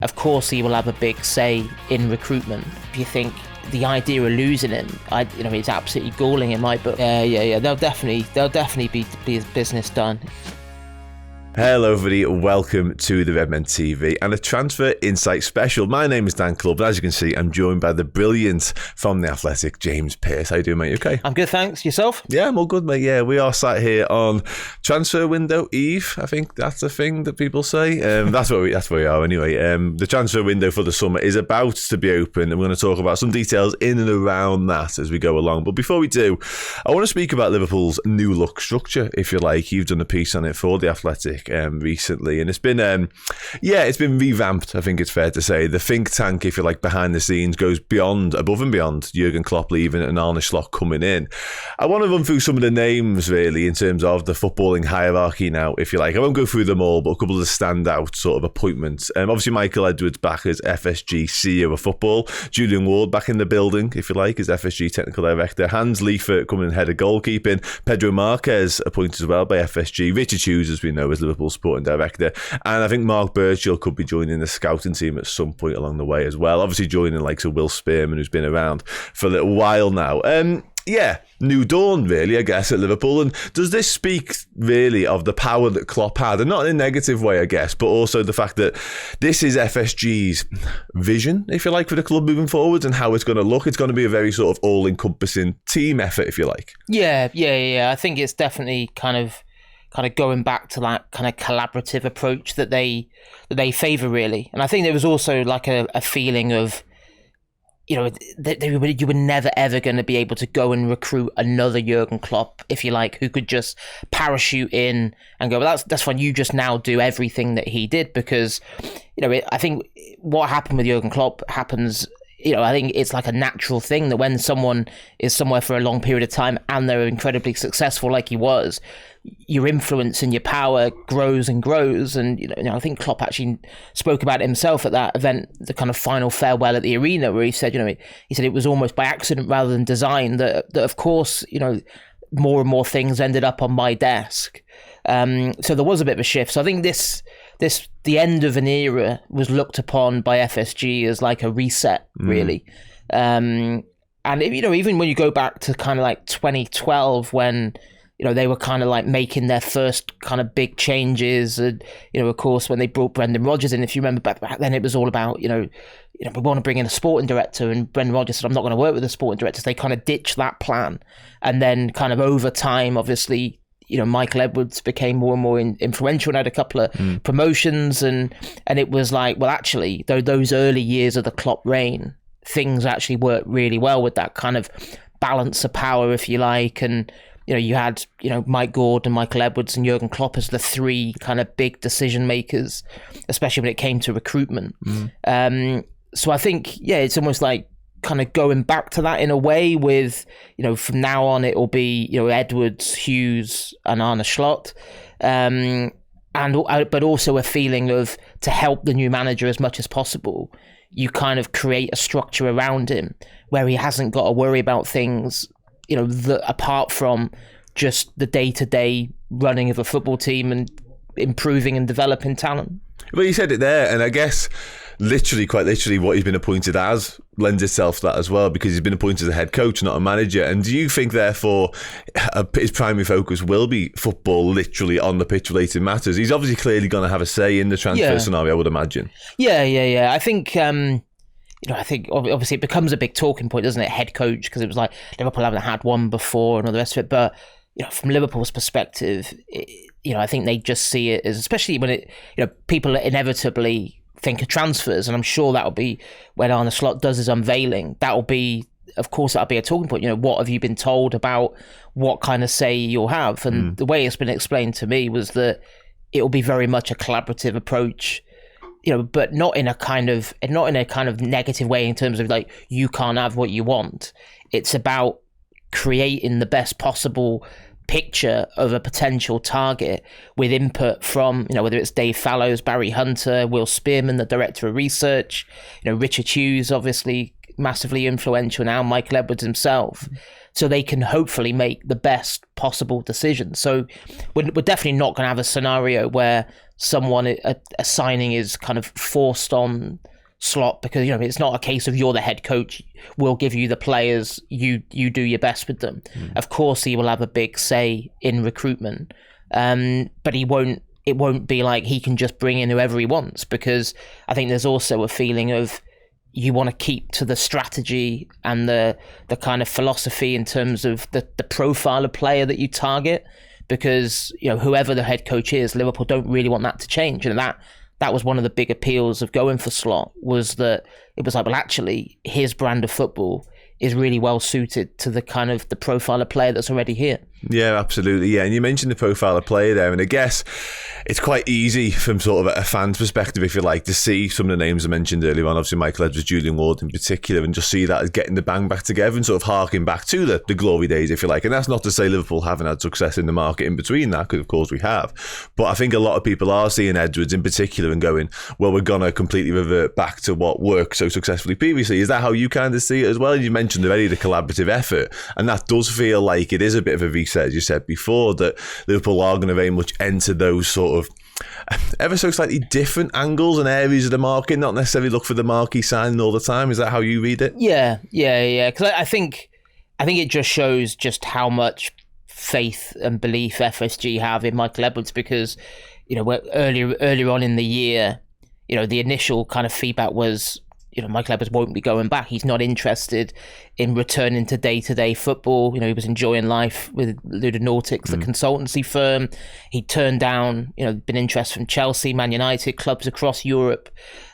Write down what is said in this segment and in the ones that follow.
Of course, he will have a big say in recruitment. If you think the idea of losing him, it's absolutely galling in my book. Yeah. They'll definitely be his business done. Hello everybody, welcome to the Redmen TV and a Transfer Insight special. My name is Dan Clubb, and as you can see, I'm joined by the brilliant from The Athletic, James Pearce. How you doing, mate? You okay? I'm good, thanks. Yourself? Yeah, I'm all good, mate. Yeah, we are sat here on transfer window eve. I think that's a thing that people say. That's where we are anyway. The transfer window for the summer is about to be open, and we're going to talk about some details in and around that as we go along. But before we do, I want to speak about Liverpool's new look structure, if you like. You've done a piece on it for The Athletic recently, and it's been revamped. I think it's fair to say the think tank, if you like, behind the scenes goes above and beyond Jurgen Klopp leaving and Arne Slot coming in. I want to run through some of the names really in terms of the footballing hierarchy now, if you like. I won't go through them all, but a couple of the standout sort of appointments. Obviously Michael Edwards back as FSG CEO of football, Julian Ward back in the building, if you like, as FSG technical director, Hans Liefert coming in head of goalkeeping, Pedro Marquez appointed as well by FSG, Richard Hughes, as we know, as Liverpool sporting director, and I think Mark Burchill could be joining the scouting team at some point along the way as well, obviously joining like Will Spearman, who's been around for a little while now. New dawn really, I guess, at Liverpool. And does this speak really of the power that Klopp had, and not in a negative way, I guess, but also the fact that this is FSG's vision, if you like, for the club moving forwards and how it's going to look? It's going to be a very sort of all-encompassing team effort, if you like. Yeah. I think it's definitely kind of going back to that kind of collaborative approach that they favour, really. And I think there was also like a feeling of, you were never ever going to be able to go and recruit another Jurgen Klopp, if you like, who could just parachute in and go, well, that's fine, you just now do everything that he did. Because, I think what happened with Jurgen Klopp happens, I think it's like a natural thing that when someone is somewhere for a long period of time and they're incredibly successful like he was, your influence and your power grows and grows. And I think Klopp actually spoke about it himself at that event, the kind of final farewell at the arena, where he said, he said it was almost by accident rather than design that of course, more and more things ended up on my desk. So there was a bit of a shift. So I think the end of an era was looked upon by FSG as like a reset, really. And even when you go back to kind of like 2012, when they were kind of like making their first kind of big changes, and of course when they brought Brendan Rodgers in, if you remember back then, it was all about we want to bring in a sporting director, and Brendan Rodgers said, I'm not going to work with the sporting directors. They kind of ditched that plan, and then kind of over time, obviously, Michael Edwards became more and more influential and had a couple of promotions, and it was like, well, actually, those early years of the Klopp reign, things actually worked really well with that kind of balance of power, if you like. And you had Mike Gordon, Michael Edwards, and Jurgen Klopp as the three kind of big decision makers, especially when it came to recruitment. So I think, it's almost like kind of going back to that in a way with, from now on it will be, Edwards, Hughes and Arne Slot. But also a feeling of, to help the new manager as much as possible, you kind of create a structure around him where he hasn't got to worry about things, that apart from just the day-to-day running of a football team and improving and developing talent. Well, you said it there, and I guess quite literally what he's been appointed as lends itself to that as well, because he's been appointed as a head coach, not a manager. And do you think therefore his primary focus will be football literally on the pitch related matters? He's obviously clearly going to have a say in the transfer scenario, I would imagine. Yeah. I think I think obviously it becomes a big talking point, doesn't it, head coach, because it was like Liverpool haven't had one before and all the rest of it. But from Liverpool's perspective, I think they just see it as, especially when it, people inevitably think of transfers, and I'm sure that'll be when Arne Slot does his unveiling. That'll be a talking point. What have you been told about what kind of say you'll have? And the way it's been explained to me was that it will be very much a collaborative approach. But not in a kind of negative way in terms of like, you can't have what you want. It's about creating the best possible picture of a potential target with input from, whether it's Dave Fallows, Barry Hunter, Will Spearman, the director of research, Richard Hughes, obviously massively influential now, Michael Edwards himself. so they can hopefully make the best possible decision. So we're definitely not going to have a scenario where someone, a signing is kind of forced on Slot, because it's not a case of you're the head coach, we'll give you the players, you do your best with them. Of course he will have a big say in recruitment, but it won't be like he can just bring in whoever he wants, because I think there's also a feeling of you want to keep to the strategy and the kind of philosophy in terms of the profile of player that you target, because whoever the head coach is, Liverpool don't really want that to change. And that was one of the big appeals of going for Slot, was that it was like, well, actually, his brand of football is really well suited to the kind of the profile of player that's already here. Yeah, absolutely. Yeah, and you mentioned the profile of player there, and I guess it's quite easy from sort of a fan's perspective, if you like, to see some of the names I mentioned earlier on, obviously Michael Edwards, Julian Ward in particular, and just see that as getting the bang back together and sort of harking back to the glory days, if you like. And that's not to say Liverpool haven't had success in the market in between that, because of course we have. But I think a lot of people are seeing Edwards in particular and going, well, we're going to completely revert back to what worked so successfully previously. Is that how you kind of see it as well? You mentioned already the collaborative effort, and that does feel like it is a bit of a reset, as you said before, that Liverpool are going to very much enter those sort of ever so slightly different angles and areas of the market, not necessarily look for the marquee signing all the time. Is that how you read it? Yeah. Because I think it just shows just how much faith and belief FSG have in Michael Edwards, because earlier on in the year, the initial kind of feedback was, Michael Edwards won't be going back. He's not interested in returning to day-to-day football. He was enjoying life with Ludonautics, the consultancy firm. He turned down, been interest from Chelsea, Man United, clubs across Europe.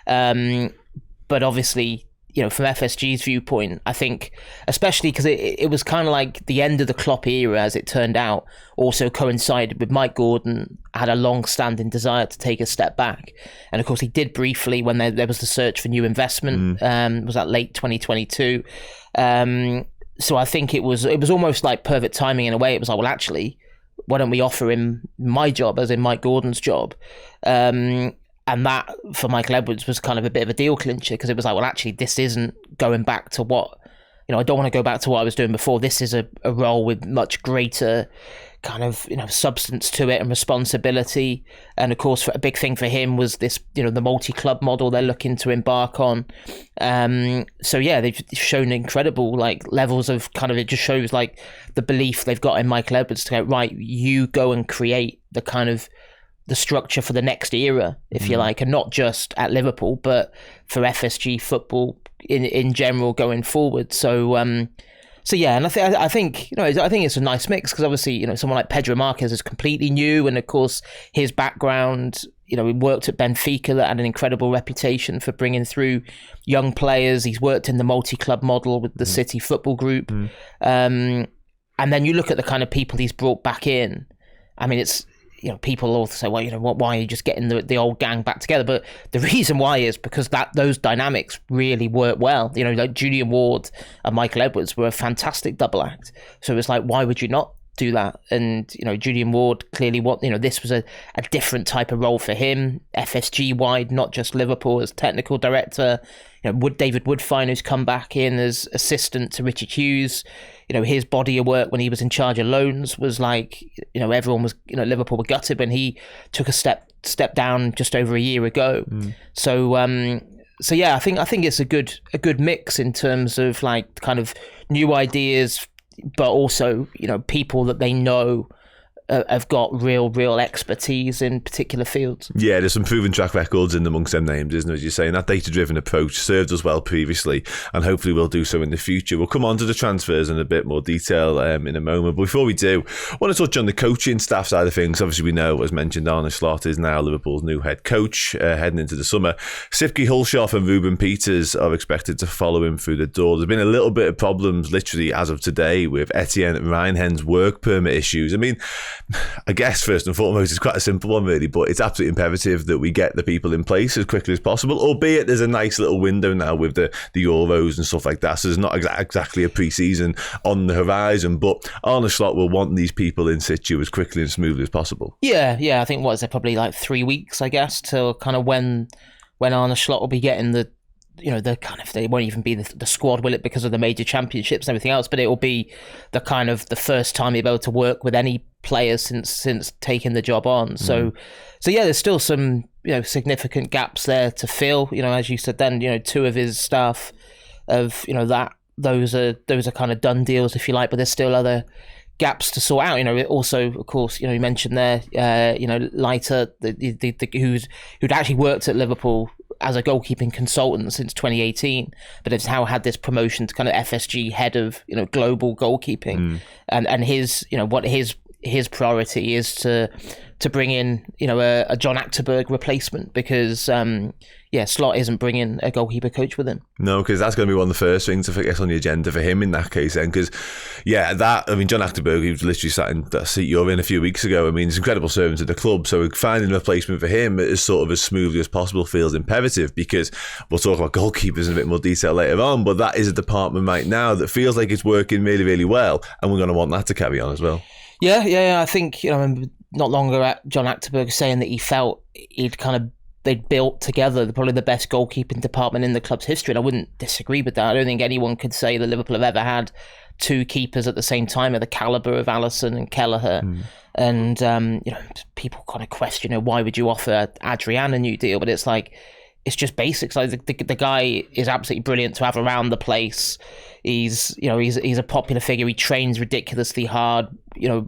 But obviously, from FSG's viewpoint, I think, especially because it was kind of like the end of the Klopp era, as it turned out, also coincided with Mike Gordon had a long-standing desire to take a step back. And of course, he did briefly when there was the search for new investment. Was that late 2022? So I think it was almost like perfect timing in a way. It was like, well, actually, why don't we offer him my job, as in Mike Gordon's job? And that, for Michael Edwards, was kind of a bit of a deal clincher, because it was like, well, actually, this isn't going back to what, I don't want to go back to what I was doing before. This is a role with much greater kind of, substance to it and responsibility. And of course, a big thing for him was this, the multi-club model they're looking to embark on. So yeah, they've shown incredible levels of kind of, it just shows the belief they've got in Michael Edwards to go, right, you go and create the kind of the structure for the next era, if you like, and not just at Liverpool, but for FSG football in general going forward. So yeah, and I think it's a nice mix, because obviously someone like Pedro Marquez is completely new, and of course his background, he worked at Benfica, that had an incredible reputation for bringing through young players. He's worked in the multi-club model with the City Football Group, and then you look at the kind of people he's brought back in. I mean, it's, people also say, well, why are you just getting the old gang back together? But the reason why is because those dynamics really work well. Like Julian Ward and Michael Edwards were a fantastic double act. So it's like, why would you not do that? And, Julian Ward clearly this was a different type of role for him, FSG wide, not just Liverpool, as technical director. David Woodfine, who's come back in as assistant to Richard Hughes. His body of work when he was in charge of loans was like, everyone was, Liverpool were gutted when he took a step down just over a year ago. So yeah, I think it's a good mix in terms of kind of new ideas, but also, people that they know have got real expertise in particular fields. Yeah, there's some proven track records in amongst them names, isn't there? As you're saying, that data-driven approach served us well previously, and hopefully will do so in the future. We'll come on to the transfers in a bit more detail in a moment. But before we do, I want to touch on the coaching staff side of things. Obviously, we know, as mentioned, Arne Slot is now Liverpool's new head coach heading into the summer. Sivki Hulshoff and Ruben Peters are expected to follow him through the door. There's been a little bit of problems, literally, as of today, with Etienne Reinhen's work permit issues. I mean, I guess first and foremost, it's quite a simple one really, but it's absolutely imperative that we get the people in place as quickly as possible, albeit there's a nice little window now with the Euros and stuff like that, so there's not exactly a pre-season on the horizon, but Arne Slot will want these people in situ as quickly and smoothly as possible. Yeah, I think, probably 3 weeks, I guess, till kind of when Arne Slot will be getting the the kind of, they won't even be the squad, will it, because of the major championships and everything else, but it will be the kind of the first time you'll be able to work with any players since taking the job on. So yeah, there's still some significant gaps there to fill. As you said, then two of his staff of that those are kind of done deals, if you like, but there's still other gaps to sort out. Also, of course, you mentioned there, Leiter, who'd actually worked at Liverpool as a goalkeeping consultant since 2018, but has now had this promotion to kind of FSG head of global goalkeeping, and his priority is to bring in a John Achterberg replacement, because Slot isn't bringing a goalkeeper coach with him. No, because that's going to be one of the first things I guess on the agenda for him in that case then, because John Achterberg, he was literally sat in that seat you're in a few weeks ago. He's an incredible servant to the club, so finding a replacement for him as sort of as smoothly as possible feels imperative, because we'll talk about goalkeepers in a bit more detail later on, but that is a department right now that feels like it's working really, really well, and we're going to want that to carry on as well. Yeah, I think not long ago, John Achterberg saying that he felt they'd built together probably the best goalkeeping department in the club's history, and I wouldn't disagree with that. I don't think anyone could say that Liverpool have ever had two keepers at the same time of the calibre of Alisson and Kelleher. And people kind of question, why would you offer Adrian a new deal? But it's like, it's just basics. Like the guy is absolutely brilliant to have around the place. He's a popular figure. He trains ridiculously hard.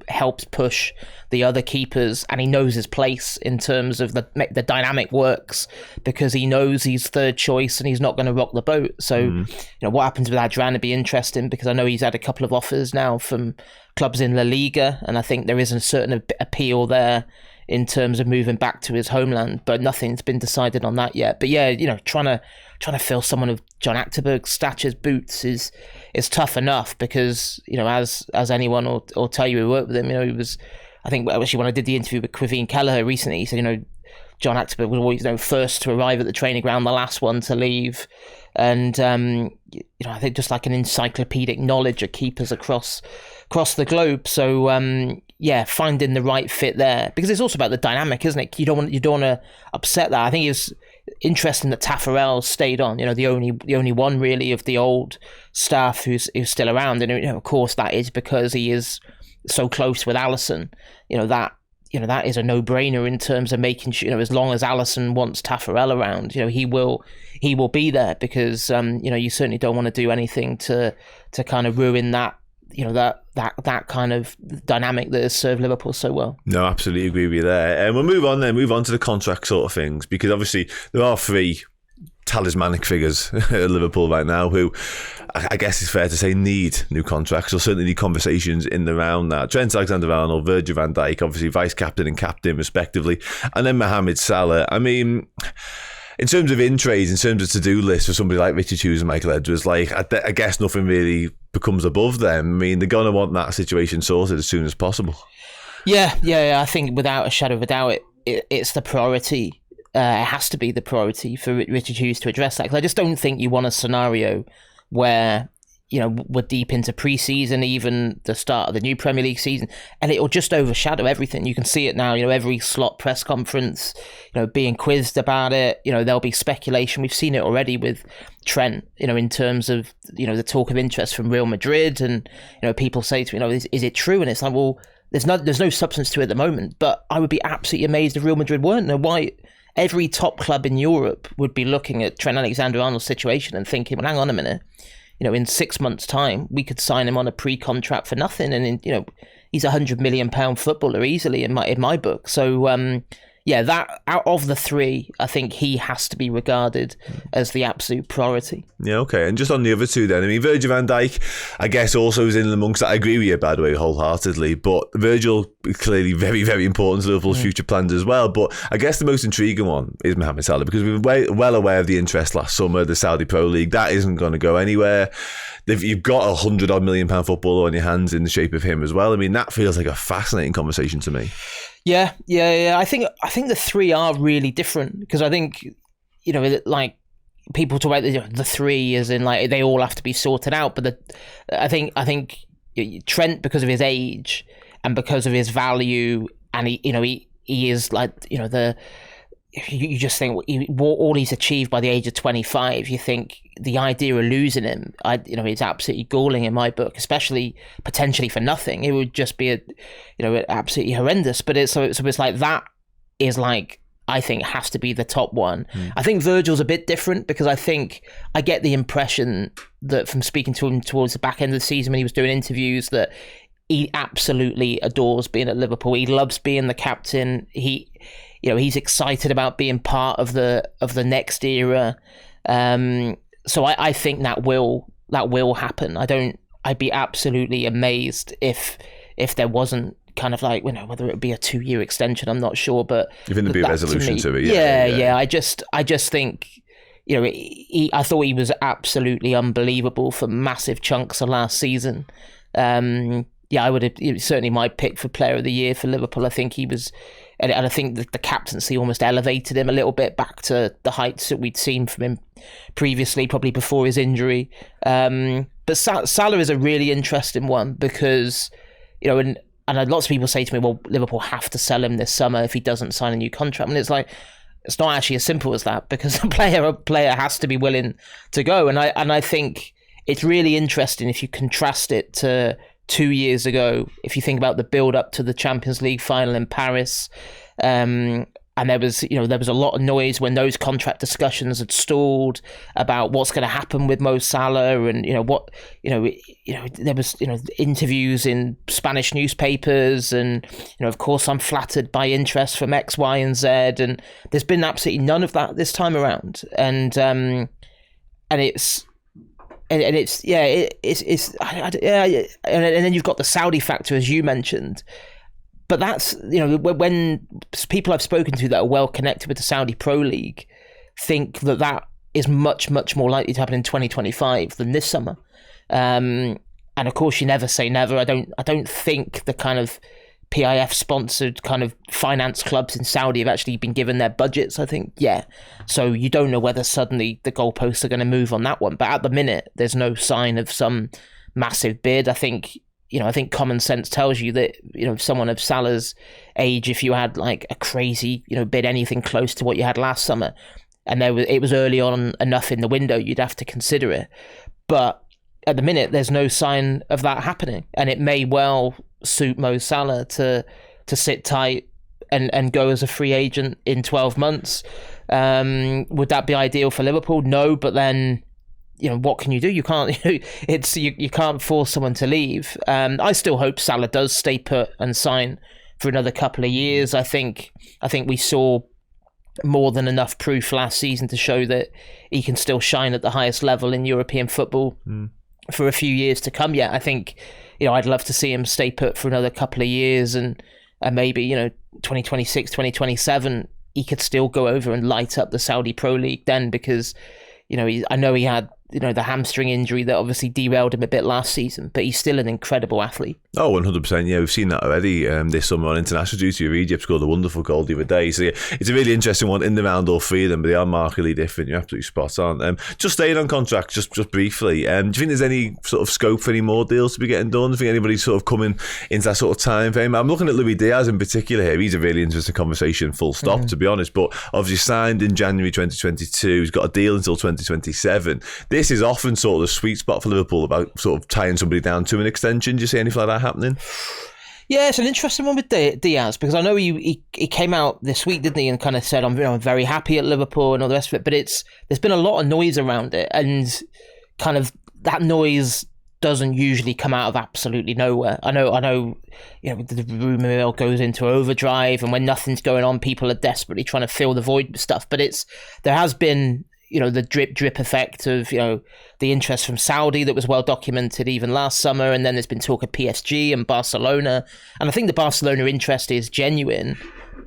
Helps push the other keepers, and he knows his place in terms of the dynamic works, because he knows he's third choice and he's not going to rock the boat. So what happens with Adrian would be interesting, because I know he's had a couple of offers now from clubs in La Liga, and I think there is a certain appeal there in terms of moving back to his homeland, but nothing's been decided on that yet. But yeah, trying to fill someone of John Achterberg's stature's boots is tough enough, because as anyone will tell you who worked with him, he was, I think actually when I did the interview with Quivine Kelleher recently, he said John Achterberg was always first to arrive at the training ground, the last one to leave, and I think just like an encyclopedic knowledge of keepers across the globe. So finding the right fit there, because it's also about the dynamic, isn't it? You don't want to upset that. I think it's interesting that Taffarel stayed on. The only one really of the old staff who's still around, and of course that is because he is so close with Alisson. That is a no-brainer in terms of making sure, as long as Alisson wants Taffarel around, he will be there, because you certainly don't want to do anything to kind of ruin that that kind of dynamic that has served Liverpool so well. No, absolutely agree with you there. And we'll move on to the contract sort of things, because obviously there are three talismanic figures at Liverpool right now who I guess it's fair to say need new contracts, or certainly need conversations in the round now. Trent Alexander-Arnold, Virgil van Dijk, obviously vice captain and captain respectively, and then Mohamed Salah. In terms of in-trades, in terms of to-do lists for somebody like Richard Hughes and Michael Edwards, I guess nothing really becomes above them. They're going to want that situation sorted as soon as possible. Yeah. I think without a shadow of a doubt, it's the priority. It has to be the priority for Richard Hughes to address that, because I just don't think you want a scenario where we're deep into pre-season, even the start of the new Premier League season, and it'll just overshadow everything. You can see it now, every Slot press conference, being quizzed about it, there'll be speculation. We've seen it already with Trent, in terms of, the talk of interest from Real Madrid, and, people say to me, is it true? And it's like, well, there's no substance to it at the moment, but I would be absolutely amazed if Real Madrid weren't. Why every top club in Europe would be looking at Trent Alexander-Arnold's situation and thinking, well, hang on a minute, in 6 months' time, we could sign him on a pre-contract for nothing, and he's £100 million footballer easily in my book. So that out of the three, I think he has to be regarded as the absolute priority. Yeah, okay. And just on the other two then, Virgil van Dijk, I guess also is in amongst that. I agree with you, by the way, wholeheartedly, but Virgil clearly very, very important to Liverpool's future plans as well. But I guess the most intriguing one is Mohamed Salah, because we were well aware of the interest last summer, the Saudi Pro League. That isn't going to go anywhere. You've got £100 million footballer on your hands in the shape of him as well. That feels like a fascinating conversation to me. Yeah. I think the three are really different, because I think, people talk about the three as in they all have to be sorted out, but I think Trent, because of his age and because of his value, and he is you just think all he's achieved by the age of 25. You think the idea of losing him, it's absolutely galling in my book, especially potentially for nothing. It would just be absolutely horrendous. But it's like that is like, I think has to be the top one. I think Virgil's a bit different because I think I get the impression that from speaking to him towards the back end of the season when he was doing interviews that he absolutely adores being at Liverpool. He loves being the captain. He's excited about being part of the next era. So I think that will happen. I'd be absolutely amazed if there wasn't kind of like, whether it would be a 2-year extension, I'm not sure, but you think there'd be a resolution to it? Yeah. I just think, I thought he was absolutely unbelievable for massive chunks of last season. I would have certainly my pick for Player of the Year for Liverpool. I think he was, and I think that the captaincy almost elevated him a little bit back to the heights that we'd seen from him previously, probably before his injury. But Salah is a really interesting one because, and lots of people say to me, well, Liverpool have to sell him this summer if he doesn't sign a new contract. And it's like, it's not actually as simple as that because a player has to be willing to go. And I think it's really interesting if you contrast it to 2 years ago, if you think about the build up to the Champions League final in Paris, and there was a lot of noise when those contract discussions had stalled about what's going to happen with Mo Salah, and there was interviews in Spanish newspapers, and of course I'm flattered by interest from X, Y, and Z, and there's been absolutely none of that this time around, and it's. And then you've got the Saudi factor, as you mentioned, but that's when people I've spoken to that are well connected with the Saudi Pro League think that is much more likely to happen in 2025 than this summer, and of course you never say never. I don't think the kind of PIF sponsored kind of finance clubs in Saudi have actually been given their budgets, I think. Yeah. So you don't know whether suddenly the goalposts are going to move on that one. But at the minute, there's no sign of some massive bid. I think common sense tells you that, someone of Salah's age, if you had like a crazy, bid anything close to what you had last summer, and it was early on enough in the window, you'd have to consider it. But at the minute, there's no sign of that happening. And it may well suit Mo Salah to sit tight and go as a free agent in 12 months. Would that be ideal for Liverpool? No, but then what can you do? You can't. You can't force someone to leave. I still hope Salah does stay put and sign for another couple of years. I think we saw more than enough proof last season to show that he can still shine at the highest level in European football for a few years to come. Yeah, I think. I'd love to see him stay put for another couple of years and maybe, 2026, 2027, he could still go over and light up the Saudi Pro League then because, I know he had, the hamstring injury that obviously derailed him a bit last season, but he's still an incredible athlete. Oh, 100%. Yeah, we've seen that already this summer on international duty. Egypt scored a wonderful goal the other day. So yeah, it's a really interesting one in the round, all three of them, but they are markedly different. You're absolutely spot on. Just staying on contract, just briefly, do you think there's any sort of scope for any more deals to be getting done? Do you think anybody's sort of coming into that sort of time frame? I'm looking at Luis Diaz in particular here. He's a really interesting conversation, full stop, to be honest, but obviously signed in January 2022. He's got a deal until 2027. This is often sort of the sweet spot for Liverpool about sort of tying somebody down to an extension. Do you see anything like that happening? Yeah, it's an interesting one with Diaz because I know he came out this week, didn't he, and kind of said, I'm very happy at Liverpool and all the rest of it, but there's been a lot of noise around it, and kind of that noise doesn't usually come out of absolutely nowhere. I know, the rumour mill goes into overdrive, and when nothing's going on, people are desperately trying to fill the void with stuff, but there has been the drip effect of, the interest from Saudi that was well documented even last summer. And then there's been talk of PSG and Barcelona. And I think the Barcelona interest is genuine,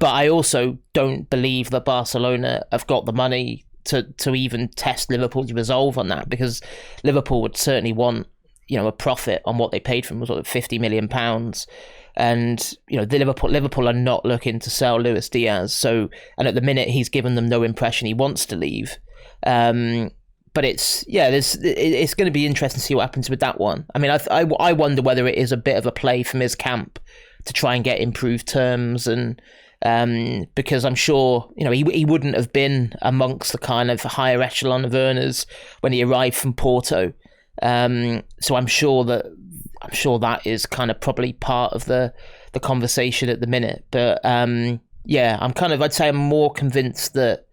but I also don't believe that Barcelona have got the money to even test Liverpool's resolve on that, because Liverpool would certainly want, a profit on what they paid for him, was what, £50 million. And, Liverpool are not looking to sell Luis Diaz. So, and at the minute he's given them no impression he wants to leave. But it's going to be interesting to see what happens with that one. I mean, I wonder whether it is a bit of a play from his camp to try and get improved terms and because I'm sure he wouldn't have been amongst the kind of higher echelon of earners when he arrived from Porto. So I'm sure that is kind of probably part of the conversation at the minute. But I'd say I'm more convinced that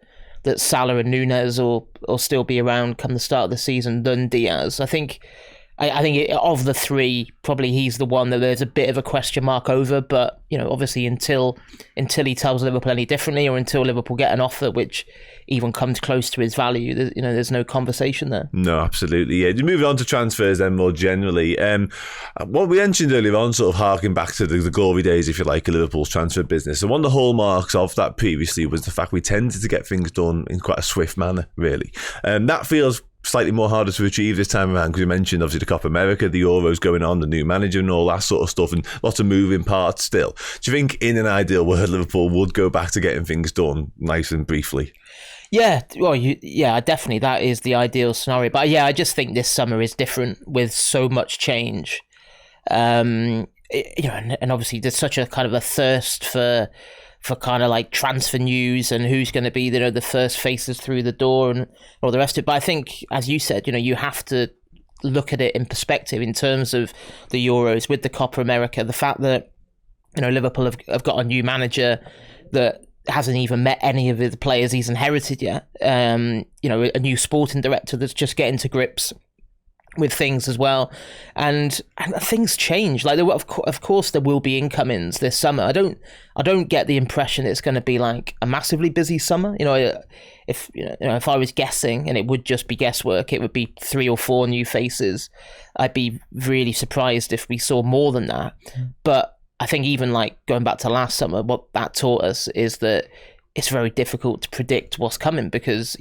Salah and Nunez will still be around come the start of the season than Diaz. I think of the three, probably he's the one that there's a bit of a question mark over. But obviously until he tells Liverpool any differently, or until Liverpool get an offer which even comes close to his value, there's no conversation there. No, absolutely. Yeah. Moving on to transfers then more generally. What we mentioned earlier on, sort of harking back to the glory days, if you like, of Liverpool's transfer business. And one of the hallmarks of that previously was the fact we tended to get things done in quite a swift manner, really. That feels slightly more harder to achieve this time around, because you mentioned obviously the Copa America, the Euros going on, the new manager and all that sort of stuff, and lots of moving parts still. Do you think in an ideal world Liverpool would go back to getting things done nice and briefly? Yeah, well, definitely that is the ideal scenario. But I just think this summer is different with so much change. And obviously there's such a kind of a thirst for kind of like transfer news and who's going to be the first faces through the door and all the rest of it. But I think, as you said, you have to look at it in perspective in terms of the Euros with the Copa America, the fact that Liverpool have got a new manager that hasn't even met any of the players he's inherited yet. A new sporting director that's just getting to grips with things as well, and things change. Like of course there will be incomings this summer. I don't get the impression it's going to be like a massively busy summer. If I was guessing, and it would just be guesswork, it would be 3 or 4 new faces. I'd be really surprised if we saw more than that. But I think even like going back to last summer, what that taught us is that it's very difficult to predict what's coming, because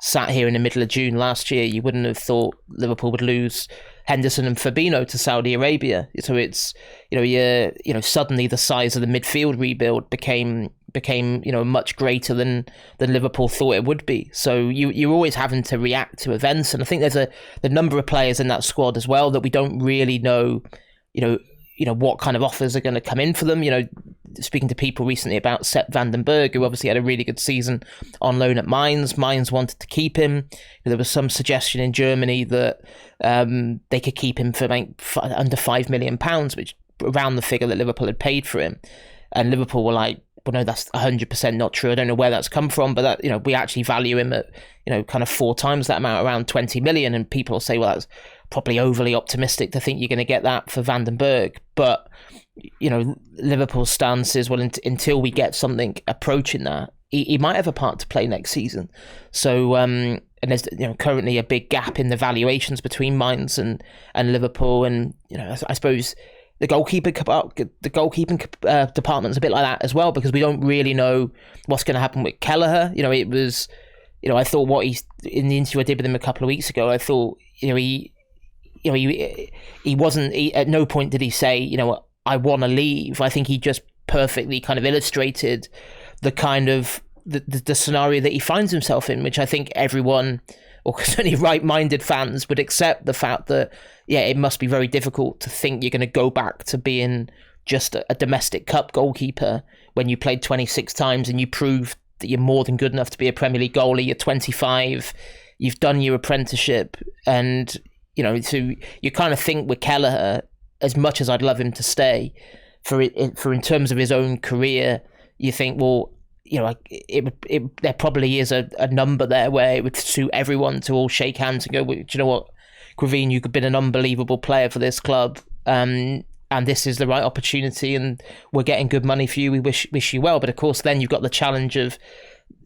sat here in the middle of June last year, you wouldn't have thought Liverpool would lose Henderson and Fabinho to Saudi Arabia. So it's suddenly the size of the midfield rebuild became much greater than Liverpool thought it would be. So you're always having to react to events, and I think there's the number of players in that squad as well that we don't really know what kind of offers are going to come in for them. Speaking to people recently about Sepp van den Berg, who obviously had a really good season on loan at Mainz. Mainz wanted to keep him. There was some suggestion in Germany that they could keep him for under £5 million, which around the figure that Liverpool had paid for him. And Liverpool were like, well, no, that's 100% not true. I don't know where that's come from, but that, we actually value him at, kind of 4 times that amount, around 20 million. And people say, well, that's probably overly optimistic to think you're going to get that for Van den Berg. But, Liverpool's stance is, well, until we get something approaching that, he might have a part to play next season. So, and there's currently a big gap in the valuations between Mainz and Liverpool. And, I suppose the goalkeeping department's a bit like that as well, because we don't really know what's going to happen with Kelleher. It was, I thought in the interview I did with him a couple of weeks ago, I thought, he wasn't, at no point did he say, I want to leave. I think he just perfectly kind of illustrated the kind of the scenario that he finds himself in, which I think everyone, or certainly right-minded fans, would accept the fact that, it must be very difficult to think you're going to go back to being just a domestic cup goalkeeper when you played 26 times and you proved that you're more than good enough to be a Premier League goalie. You're 25, you've done your apprenticeship, and so you kind of think with Kelleher, as much as I'd love him to stay, for in terms of his own career, you think, well, there probably is a number there where it would suit everyone to all shake hands and go, well, do you know what, Quavine, you've been an unbelievable player for this club, and this is the right opportunity, and we're getting good money for you. We wish you well. But of course, then you've got the challenge of,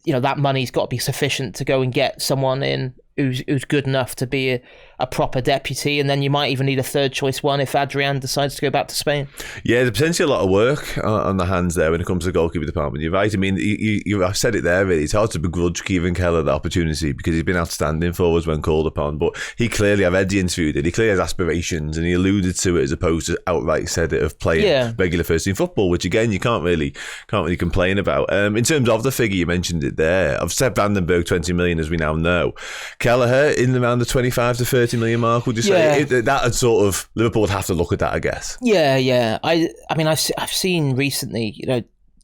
that money's got to be sufficient to go and get someone in who's good enough to be a proper deputy, and then you might even need a third choice one if Adrian decides to go back to Spain. Yeah, there's potentially a lot of work on the hands there when it comes to the goalkeeper department. You're right. I mean, I've said it there, really. It's hard to begrudge Kevin Kelleher the opportunity because he's been outstanding for us when called upon, but he clearly, I've read the interview, he clearly has aspirations, and he alluded to it as opposed to outright said it of playing regular first team football, which again, you can't really complain about. In terms of the figure, you mentioned it there. I've said Van den Berg 20 million, as we now know. Kelleher in around the 25 to 30 million mark, would you say? That sort of, Liverpool would have to look at that, I guess. Yeah. I mean, I've seen recently,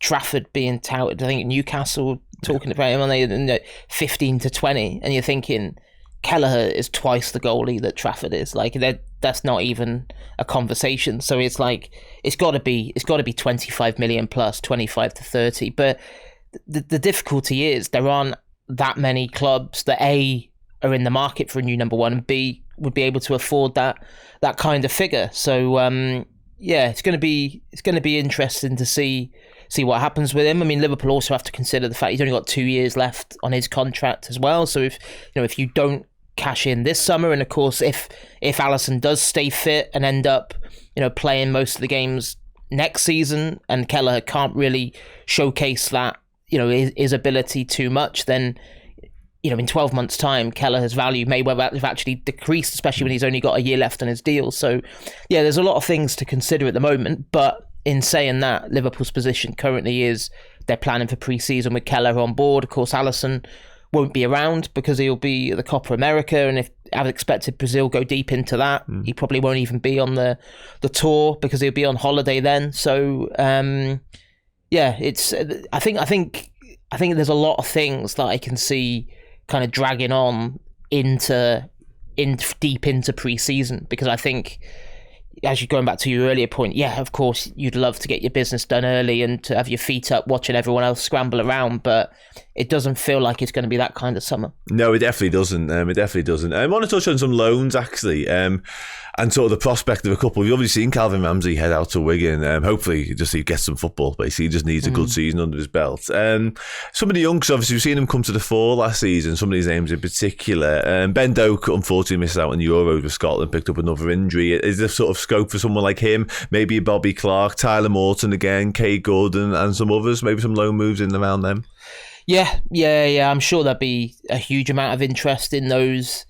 Trafford being touted. I think Newcastle talking about him on the 15 to 20, and you're thinking Kelleher is twice the goalie that Trafford is. Like that's not even a conversation. So it's like it's got to be 25 million plus 25 to 30. But the difficulty is there aren't that many clubs that A are in the market for a new number one and B would be able to afford that kind of figure. So it's going to be interesting to see what happens with him. I mean, Liverpool also have to consider the fact he's only got 2 years left on his contract as well. So if you don't cash in this summer, and of course if Alisson does stay fit and end up playing most of the games next season, and Kelleher can't really showcase that his ability too much, then in 12 months' time, Kelleher's value may well have actually decreased, especially when he's only got a year left on his deal. So, yeah, there's a lot of things to consider at the moment. But in saying that, Liverpool's position currently is they're planning for pre-season with Kelleher on board. Of course, Alisson won't be around because he'll be at the Copa America. And if I've expected Brazil go deep into that, he probably won't even be on the tour because he'll be on holiday then. So, it's. I think there's a lot of things that I can see kind of dragging on into deep into pre-season, because I think, as you're going back to your earlier point, yeah, of course you'd love to get your business done early and to have your feet up watching everyone else scramble around, but it doesn't feel like it's going to be that kind of summer. No, it definitely doesn't. I want to touch on some loans actually, and sort of the prospect of a couple. We've obviously seen Calvin Ramsey head out to Wigan. Hopefully he gets some football. Basically, he just needs a good season under his belt. Some of the youngsters, obviously, we've seen him come to the fore last season. Some of these names in particular. Ben Doak unfortunately missed out on the Euros with Scotland, picked up another injury. Is there sort of scope for someone like him? Maybe Bobby Clark, Tyler Morton again, Kay Gordon, and some others. Maybe some loan moves in around them. Yeah. I'm sure there'd be a huge amount of interest in those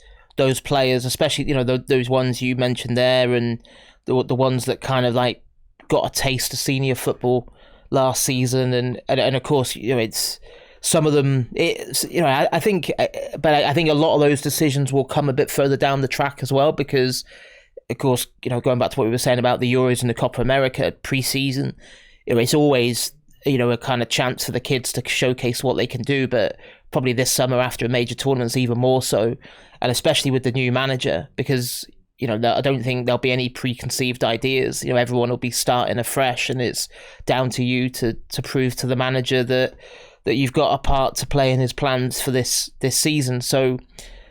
players, especially those ones you mentioned there, and the ones that kind of like got a taste of senior football last season, and of course it's some of them. It's I think a lot of those decisions will come a bit further down the track as well, because of course going back to what we were saying about the Euros and the Copa America pre-season, it's always a kind of chance for the kids to showcase what they can do, but probably this summer after a major tournament's even more so, and especially with the new manager, because I don't think there'll be any preconceived ideas. Everyone will be starting afresh, and it's down to you to prove to the manager that you've got a part to play in his plans for this season. So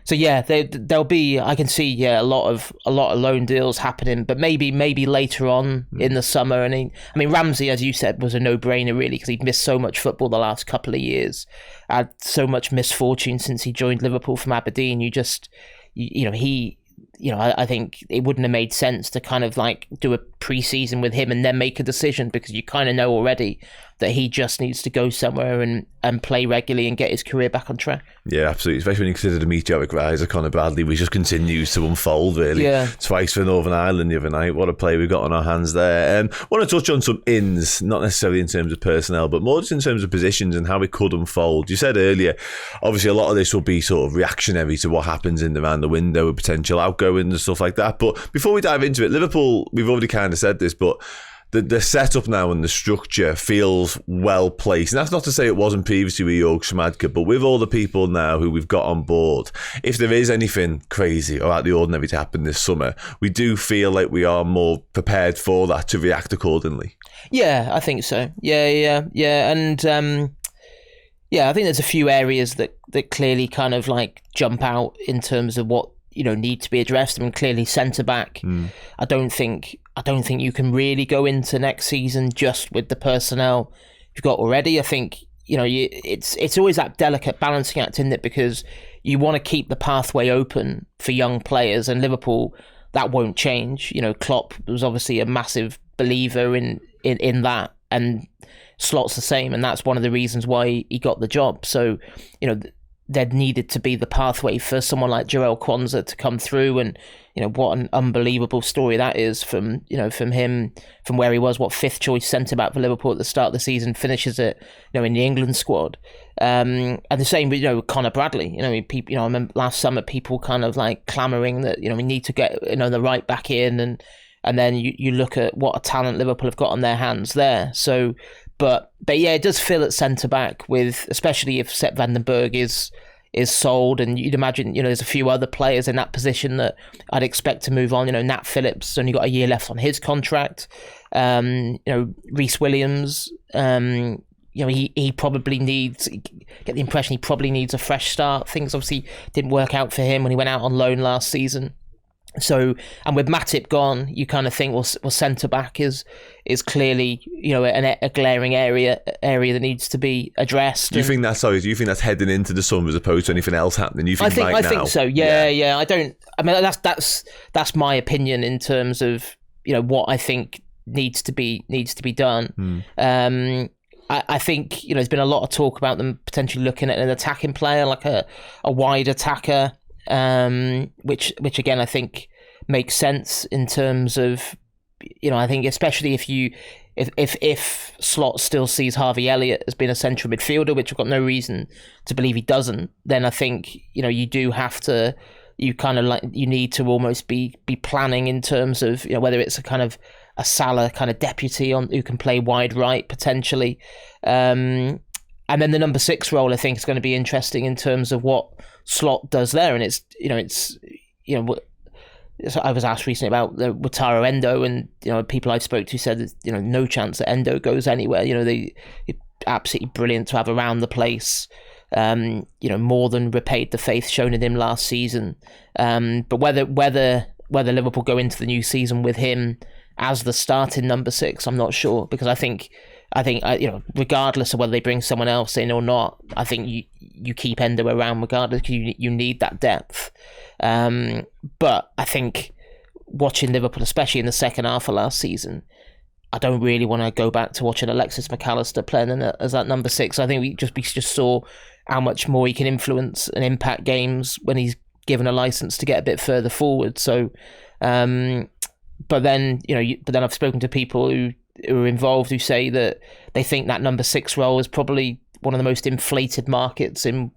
yeah, there'll be, I can see, a lot of loan deals happening, but maybe later on in the summer. And I mean, Ramsey, as you said, was a no-brainer really, because he'd missed so much football the last couple of years, had so much misfortune since he joined Liverpool from Aberdeen. I think it wouldn't have made sense to kind of like do a pre-season with him and then make a decision, because you kind of know already that he just needs to go somewhere and play regularly and get his career back on track. Yeah, absolutely. Especially when you consider the meteoric rise of Conor Bradley, which just continues to unfold, really. Yeah. Twice for Northern Ireland the other night. What a play we've got on our hands there. I want to touch on some ins, not necessarily in terms of personnel, but more just in terms of positions and how it could unfold. You said earlier, obviously a lot of this will be sort of reactionary to what happens in around the window with potential outgoing and stuff like that. But before we dive into it, Liverpool, we've already kind of said this, but the setup now and the structure feels well placed. And that's not to say it wasn't previously with Jörg Schmadtke, but with all the people now who we've got on board, if there is anything crazy or out of the ordinary to happen this summer, we do feel like we are more prepared for that to react accordingly. Yeah, I think so. Yeah. And I think there's a few areas that clearly kind of like jump out in terms of what need to be addressed. I mean, clearly centre back. I don't think you can really go into next season just with the personnel you've got already. I think it's always that delicate balancing act, isn't it? Because you want to keep the pathway open for young players, and Liverpool, that won't change. Klopp was obviously a massive believer in that, and Slot's the same, and that's one of the reasons why he got the job. So there needed to be the pathway for someone like Jarell Quansah to come through, and what an unbelievable story that is from him, from where he was fifth choice centre back for Liverpool at the start of the season, finishes it in the England squad, and the same with Conor Bradley. People, I remember last summer people kind of like clamouring that we need to get the right back in, and then you look at what a talent Liverpool have got on their hands there. So But yeah, it does feel at centre back with, especially if Sepp van den Berg is sold, and you'd imagine, there's a few other players in that position that I'd expect to move on. Nat Phillips only got a year left on his contract. Reece Williams, he probably needs, get the impression he probably needs a fresh start. Things obviously didn't work out for him when he went out on loan last season. So, and with Matip gone, you kind of think, well, centre back is clearly, a glaring area that needs to be addressed. Do you think that's heading into the summer as opposed to anything else happening? I think so. Yeah. That's my opinion in terms of what I think needs to be done. I think there's been a lot of talk about them potentially looking at an attacking player, like a wide attacker. Which again I think makes sense in terms of I think especially if Slot still sees Harvey Elliott as being a central midfielder, which I've got no reason to believe he doesn't, then I think you do have to, you need to almost be planning in terms of whether it's a kind of a Salah kind of deputy on who can play wide right potentially, and then the number 6 role I think is going to be interesting in terms of what Slot does there. And I was asked recently about the Wataru Endo, and people I've spoke to said that no chance that Endo goes anywhere. They absolutely brilliant to have around the place. More than repaid the faith shown in him last season. But whether Liverpool go into the new season with him as the starting number 6, I'm not sure, because I think regardless of whether they bring someone else in or not, I think you keep Endo around regardless, because you need that depth. But I think watching Liverpool, especially in the second half of last season, I don't really want to go back to watching Alexis McAllister playing as that number 6. I think we just saw how much more he can influence and impact games when he's given a license to get a bit further forward. So, but then I've spoken to people who are involved who say that they think that number 6 role is probably one of the most inflated markets in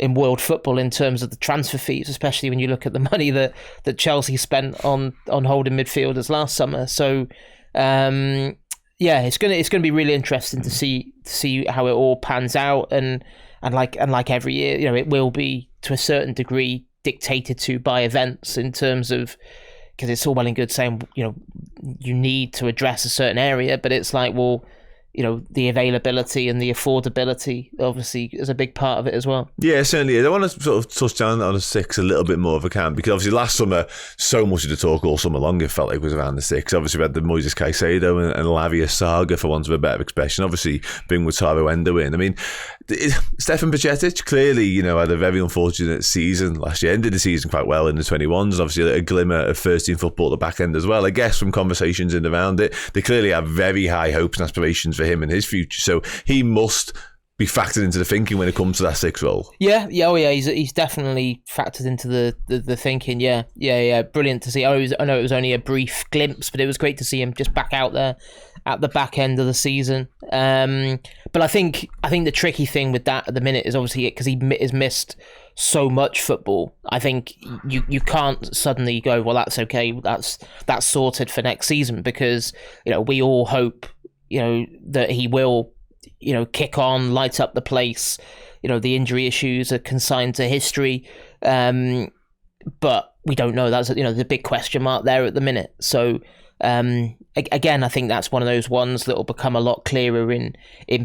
world football in terms of the transfer fees, especially when you look at the money that Chelsea spent on holding midfielders last summer. So it's gonna be really interesting to see how it all pans out, and like every year, it will be to a certain degree dictated to by events in terms of, because it's all well and good saying you need to address a certain area, but it's like, well, the availability and the affordability obviously is a big part of it as well. Yeah, certainly. I want to sort of touch down on the 6 a little bit more if I can, because obviously last summer, so much of the talk all summer long, it felt like it was around the 6. Obviously we had the Moises Caicedo and Lavia saga, for want of a better expression. Obviously bring Wataru Endo in. I mean, Stefan Bajcetic clearly, had a very unfortunate season last year. Ended the season quite well in the 21s. Obviously a glimmer of first team football at the back end as well. I guess from conversations in around it, they clearly have very high hopes and aspirations for him and his future. So he must be factored into the thinking when it comes to that 6 role. Yeah. He's definitely factored into the thinking. Yeah. Brilliant to see. I know it was only a brief glimpse, but it was great to see him just back out there at the back end of the season. But I think the tricky thing with that at the minute is obviously because he has missed so much football. I think you can't suddenly go, well, that's okay, that's sorted for next season, because we all hope that he will kick on, light up the place. The injury issues are consigned to history, but we don't know. That's the big question mark there at the minute. So again, I think that's one of those ones that will become a lot clearer in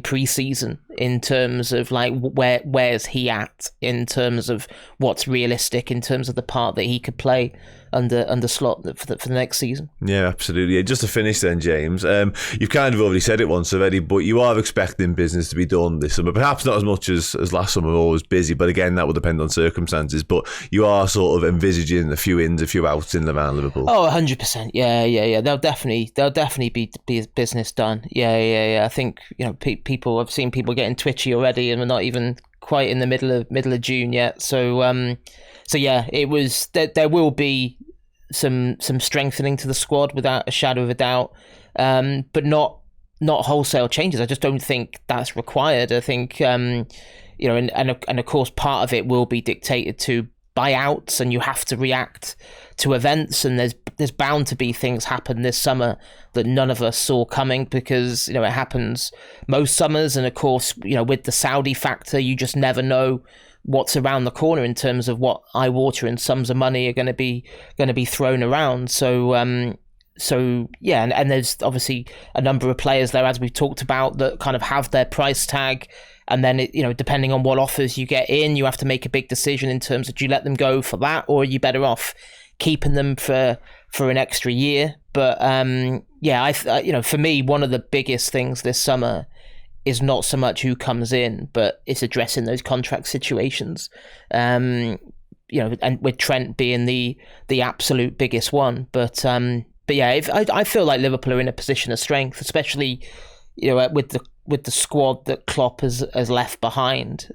pre-season in terms of like where's he at in terms of what's realistic in terms of the part that he could play under Slot for the next season. Yeah, absolutely. Just to finish then, James, you've kind of already said it once already, but you are expecting business to be done this summer. Perhaps not as much as last summer, always busy, but again, that will depend on circumstances. But you are sort of envisaging a few ins, a few outs in around Liverpool. Oh, 100%. Yeah. There'll definitely be business done. Yeah. I think people. I've seen people getting twitchy already, and we're not even quite in the middle of June yet. So yeah, it was. There will be some strengthening to the squad without a shadow of a doubt, but not wholesale changes. I just don't think that's required. I think and of course part of it will be dictated to buyouts, and you have to react to events, and there's bound to be things happen this summer that none of us saw coming, because it happens most summers. And of course, with the Saudi factor, you just never know what's around the corner in terms of what eye-watering sums of money are going to be thrown around. So yeah, and there's obviously a number of players there, as we've talked about, that kind of have their price tag. And then, depending on what offers you get in, you have to make a big decision in terms of, do you let them go for that, or are you better off keeping them for an extra year? But yeah, for me, one of the biggest things this summer is not so much who comes in, but it's addressing those contract situations. And with Trent being the absolute biggest one. But yeah, I feel like Liverpool are in a position of strength, especially with the squad that Klopp has left behind.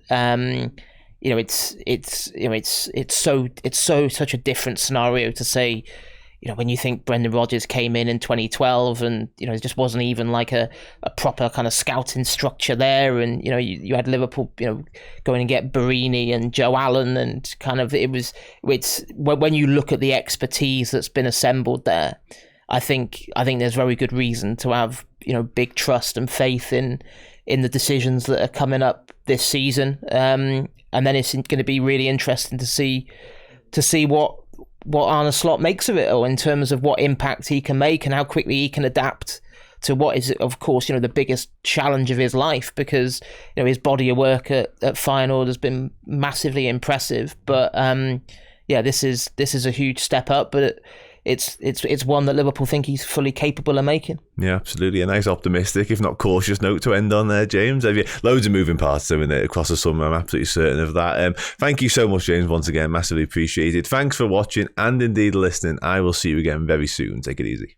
It's such a different scenario to say, when you think Brendan Rodgers came in 2012, and it just wasn't even like a proper kind of scouting structure there, and you had Liverpool going and get Barini and Joe Allen, and kind of it's when you look at the expertise that's been assembled there, I think there's very good reason to have big trust and faith in the decisions that are coming up this season. And then it's going to be really interesting to see what Arne Slot makes of it, or in terms of what impact he can make and how quickly he can adapt to what is, of course, the biggest challenge of his life, because his body of work at Feyenoord has been massively impressive. But yeah, this is a huge step up, but it's one that Liverpool think he's fully capable of making. Yeah, absolutely. A nice optimistic, if not cautious, note to end on there, James. Have you loads of moving parts though in it across the summer? I'm absolutely certain of that. Thank you so much, James, once again. Massively appreciated. Thanks for watching and indeed listening. I will see you again very soon. Take it easy.